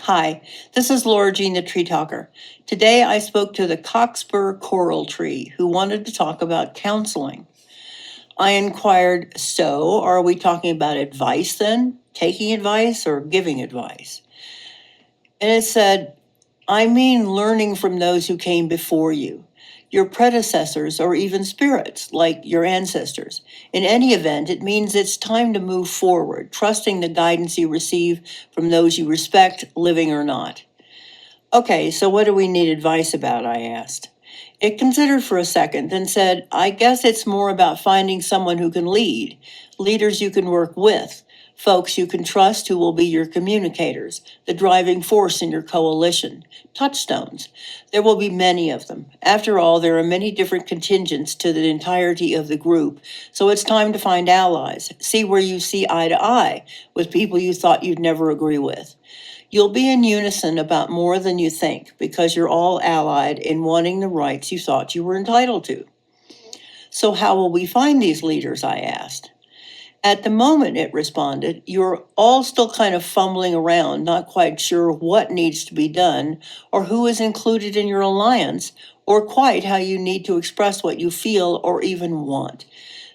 Hi, this is LauraJthe.Treetalker. Today I spoke to the Cockspur Coral Tree who wanted to talk about counseling. I inquired, so are we talking about advice then? Taking advice or giving advice? And it said, I mean learning from those who came before you, your predecessors or even spirits like your ancestors. In any event, it means it's time to move forward, trusting the guidance you receive from those you respect, living or not. Okay, so what do we need advice about? I asked. It considered for a second, then said, I guess it's more about finding someone who can lead, leaders you can work with, folks you can trust who will be your communicators, the driving force in your coalition, touchstones. There will be many of them. After all, there are many different contingents to the entirety of the group, so it's time to find allies, see where you see eye to eye with people you thought you'd never agree with. You'll be in unison about more than you think because you're all allied in wanting the rights you thought you were entitled to. So how will we find these leaders, I asked. At the moment, it responded, you're all still kind of fumbling around, not quite sure what needs to be done or who is included in your alliance or quite how you need to express what you feel or even want.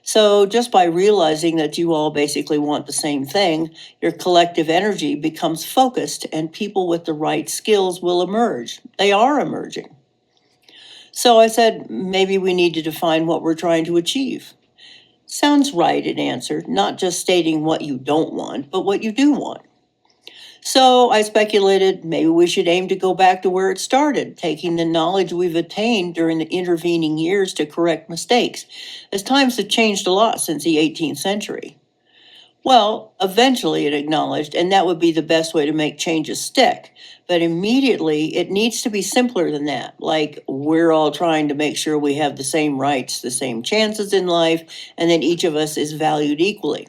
So just by realizing that you all basically want the same thing, your collective energy becomes focused and people with the right skills will emerge. They are emerging. So I said, maybe we need to define what we're trying to achieve. Sounds right, it answered, not just stating what you don't want, but what you do want. So I speculated maybe we should aim to go back to where it started, taking the knowledge we've attained during the intervening years to correct mistakes, as times have changed a lot since the 18th century. Well, eventually it acknowledged, and that would be the best way to make changes stick. But immediately it needs to be simpler than that, like we're all trying to make sure we have the same rights, the same chances in life, and that each of us is valued equally.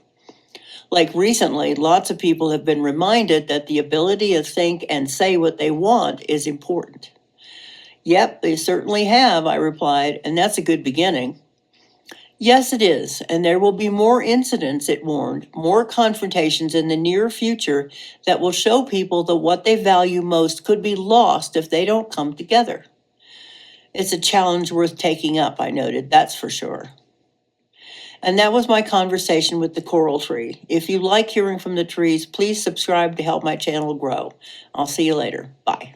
Like recently, lots of people have been reminded that the ability to think and say what they want is important. Yep, they certainly have, I replied, and that's a good beginning. Yes, it is, and there will be more incidents, it warned, more confrontations in the near future that will show people that what they value most could be lost if they don't come together. It's a challenge worth taking up, I noted, that's for sure. And that was my conversation with the coral tree. If you like hearing from the trees, please subscribe to help my channel grow. I'll see you later. Bye.